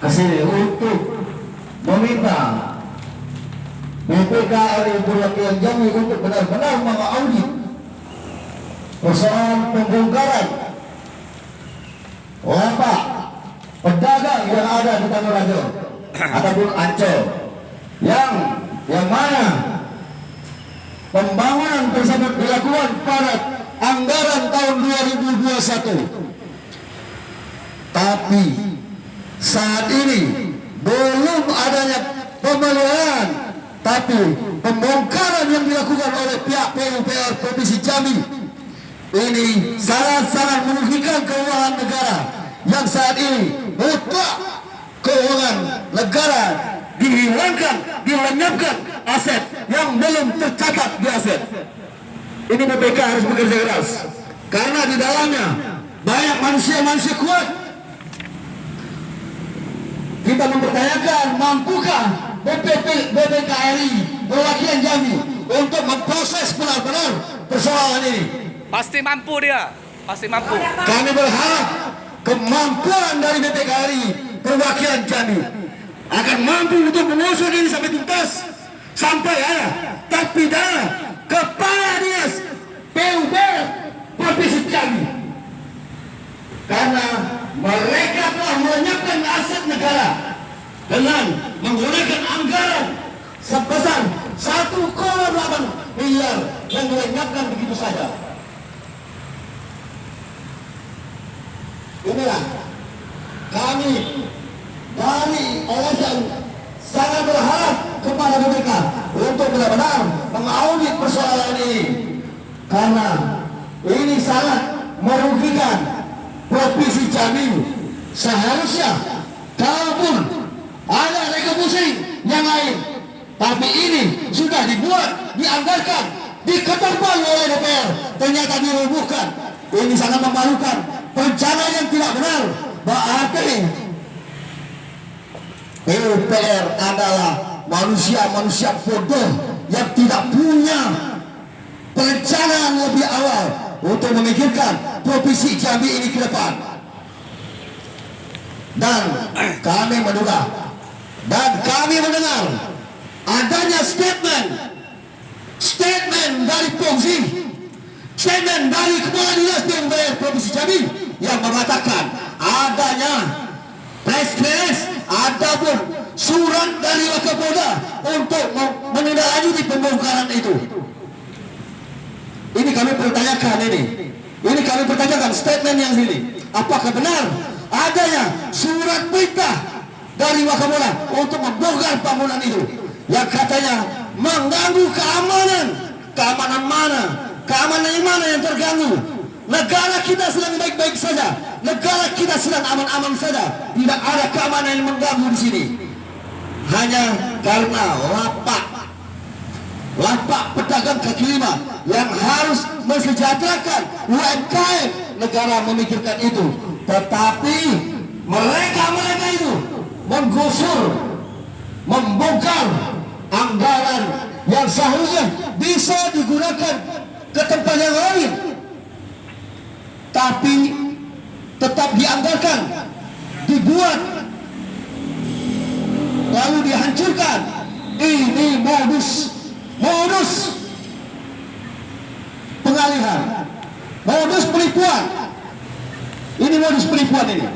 ke sini untuk meminta BPK RI Perwakilan Jambi untuk benar-benar mengaudit persoalan pembongkaran lapak pedagang yang ada di Tanah Rajo ataupun Ancol yang mana pembangunan tersebut dilakukan pada anggaran tahun 2021, tapi saat ini belum adanya pemeliharaan, tapi pembongkaran yang dilakukan oleh pihak PUPR Provinsi Jambi ini sangat-sangat merugikan keuangan negara, yang saat ini mutlak keuangan negara dihilangkan, dilenyapkan aset yang belum tercatat di aset. Ini BPK harus bekerja keras karena di dalamnya banyak manusia-manusia kuat. Kita mempertanyakan, mampukah BPK RI Perwakilan Jambi untuk memproses benar-benar persoalan ini? Pasti mampu dia, pasti mampu. Kami berharap kemampuan dari BPK RI Perwakilan Jambi akan mampu untuk mengusut ini sampai tuntas, sampai ada terpidana kepala dinas PUPR Provinsi Jambi, karena mereka telah melenyapkan aset negara dengan menggunakan anggaran sebesar 1,8 miliar yang dilenyapkan begitu saja. Inilah kami dari LSM sangat berharap kepada BPK untuk benar-benar mengaudit persoalan ini, karena ini sangat merugikan Provinsi Jambi. Seharusnya kalaupun ada refocusing yang lain, tapi ini sudah dibuat, dianggarkan, diketerpal oleh DPR, ternyata dirubuhkan. Ini sangat memalukan, perencanaan yang tidak benar. Berarti PUPR adalah manusia-manusia bodoh yang tidak punya perencanaan lebih awal untuk memikirkan Provinsi Jambi ini ke depan. Dan kami menduga dan kami mendengar adanya statement dari Pongsi, statement dari Kepala Dinas PUPR Provinsi Jambi yang mengatakan adanya press ataupun surat dari Wakapolda untuk menindaklanjuti pembongkaran itu. Ini kami pertanyakan, ini kami pertanyakan statement yang sini, apakah benar adanya surat perintah dari Wakapolda untuk membongkar bangunan itu yang katanya mengganggu keamanan. Keamanan mana? Keamanan yang mana yang terganggu? Negara kita sedang baik-baik saja, negara kita sedang aman-aman saja, tidak ada keamanan yang mengganggu di sini. Hanya karena lapak pedagang kaki lima yang harus mensejahterakan UMKM, negara memikirkan itu, tetapi mereka itu menggusur, membongkar anggaran yang seharusnya bisa digunakan ke tempat yang lain, tapi tetap dianggarkan, dibuat, lalu dihancurkan. Ini modus pengalihan, modus penipuan. Ini modus penipuan ini.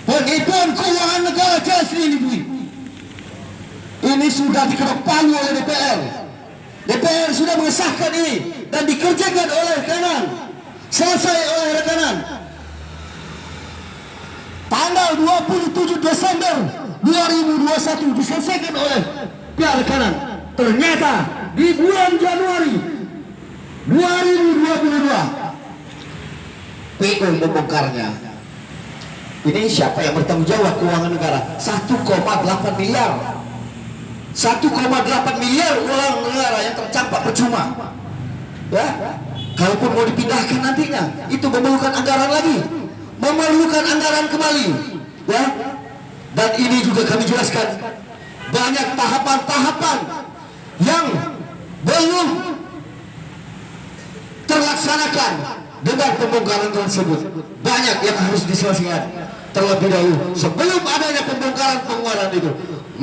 Penipuan keuangan negara jelas ini. Ini sudah diketok palu oleh DPR. DPR sudah mengesahkan ini dan dikerjakan oleh rekanan, selesai oleh rekanan. Tanggal 27 Desember 2021 diselesaikan oleh pihak rekanan. Ternyata di bulan Januari 2022 PU membongkarnya. Ini siapa yang bertanggung jawab keuangan negara? 1,8 miliar. 1,8 miliar uang negara yang tercampak percuma. Ya, kalaupun mau dipindahkan nantinya, itu memerlukan anggaran lagi, memerlukan anggaran kembali. Ya, dan ini juga kami jelaskan banyak tahapan-tahapan yang belum terlaksanakan dengan pembongkaran tersebut. Banyak yang harus diselesaikan. terlebih dahulu sebelum adanya pembongkaran pengeluaran itu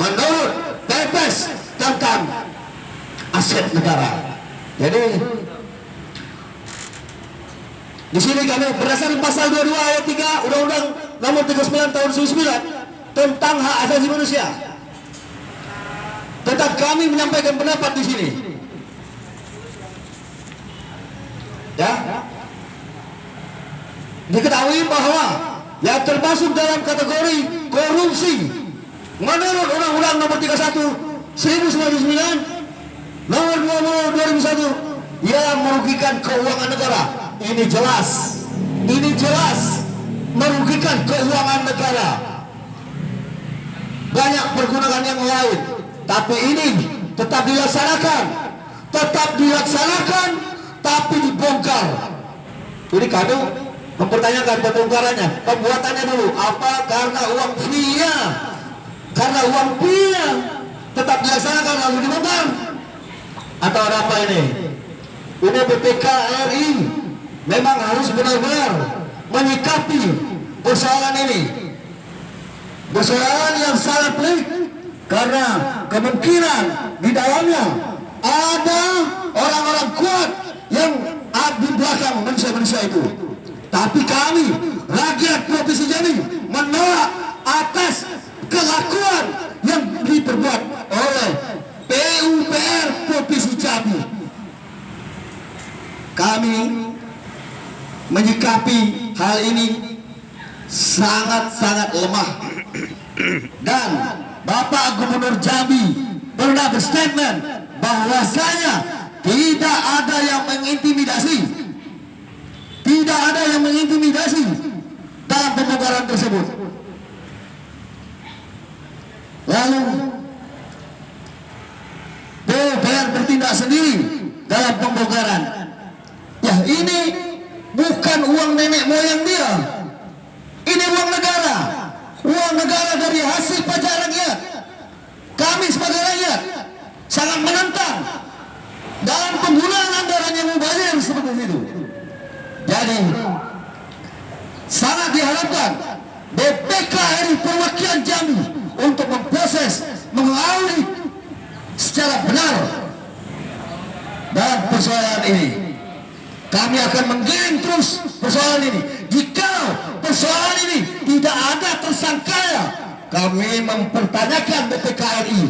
menurut Perpres tentang aset negara. Jadi di sini kami berdasarkan pasal 22 ayat 3 Undang-Undang Nomor 39 Tahun 1999 tentang hak asasi manusia. Tetap kami menyampaikan pendapat di sini. Ya. Diketahui bahwa yang termasuk dalam kategori korupsi menurut Undang-Undang Nomor 31 1999 Nomor 20 2001 yang merugikan keuangan negara. Ini jelas merugikan keuangan negara. Banyak pergunakan yang lain, tapi ini tetap dilaksanakan, tapi dibongkar. Jadi kami mempertanyakan pembongkarannya, pembuatannya dulu. Apa karena uang fee-nya? Karena uang fee-nya tetap dilaksanakan lalu dibongkar? Atau ada apa ini? Ini BPK RI memang harus benar-benar menyikapi persoalan ini. Persoalan yang sangat pelik karena kemungkinan di dalamnya ada orang-orang kuat yang ada di belakang manusia-manusia itu. Tapi kami rakyat Provinsi Jambi menolak atas kelakuan yang diperbuat oleh PUPR Provinsi Jambi. Kami menyikapi hal ini sangat-sangat lemah. Dan Bapak Gubernur Jambi pernah berstatement bahwasanya tidak ada yang mengintimidasi, dalam pembongkaran tersebut. Lalu PUPR bertindak sendiri dalam pembongkaran. Ya, ini bukan uang nenek moyang dia. Ini uang negara. Uang negara dari hasil pajak rakyat. Kami sebagai rakyat sangat menentang dalam penggunaan anggaran yang mubazir seperti itu. Jadi sangat diharapkan BPK RI Perwakilan Jambi untuk memproses, mengaudit secara benar dalam persoalan ini. Kami akan menggiring terus persoalan ini. Jika persoalan ini tidak ada tersangkanya, kami mempertanyakan BPK RI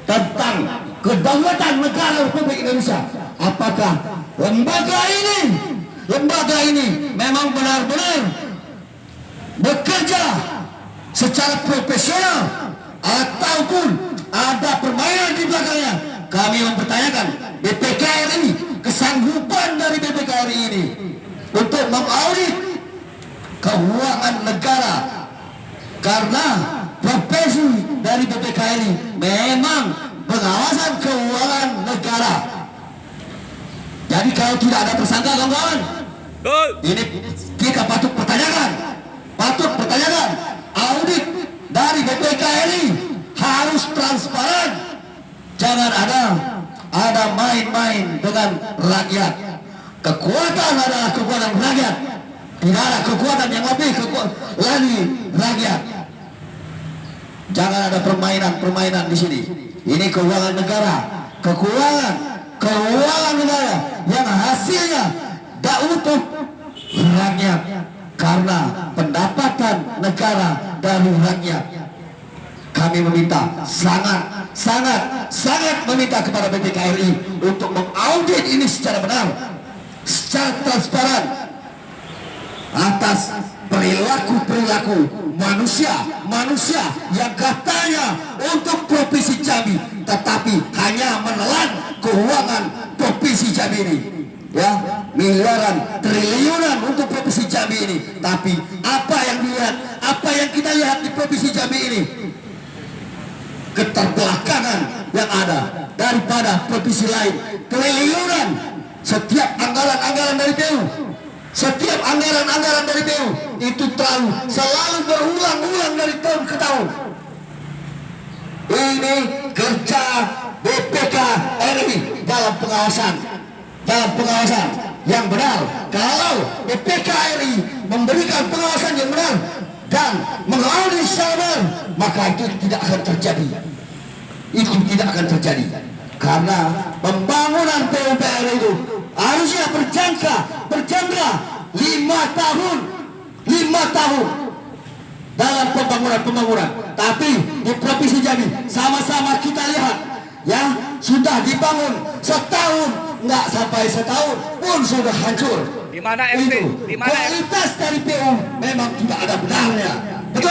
tentang kedaulatan negara Republik Indonesia. Apakah lembaga ini memang benar-benar bekerja secara profesional ataupun ada permainan di belakangnya? Kami mempertanyakan BPK RI, kesanggupan dari BPK RI ini untuk mengaudit keuangan negara, karena profesi dari BPK RI memang pengawasan keuangan negara. Jadi kalau tidak ada tersangka, kawan-kawan, ini kita patut pertanyakan. Audit dari BPK RI harus transparan. Jangan ada main-main dengan rakyat. Kekuatan adalah kekuatan rakyat. Tidak ada kekuatan yang lebih lagi rakyat. Jangan ada permainan di sini. Ini keuangan negara, keuangan negara yang hasilnya tidak utuh rakyat, karena pendapatan negara dari rakyat. Kami meminta, sangat meminta kepada BPK RI untuk mengaudit ini secara benar, secara transparan atas perilaku manusia yang katanya untuk Provinsi Jambi, tetapi hanya menelan keuangan Provinsi Jambi ini. Ya, miliaran, triliunan untuk Provinsi Jambi ini. Tapi apa yang kita lihat di Provinsi Jambi ini? Keterbelakangan yang ada daripada provinsi lain. Triliunan setiap anggaran dari PU. Setiap anggaran dari PU itu selalu berulang-ulang dari tahun ke tahun. Ini kerja BPK RI dalam pengawasan yang benar. Kalau BPK RI memberikan pengawasan yang benar, dan mengalami sabar, maka itu tidak akan terjadi. Itu tidak akan terjadi karena pembangunan PUPR itu harusnya berjangka 5 tahun dalam pembangunan. Tapi di Provinsi Jambi sama-sama kita lihat ya, sudah dibangun setahun, nggak sampai setahun pun sudah hancur. Di mana RT? Itu Di mana RT? kualitas dari PU memang tidak ada benarnya.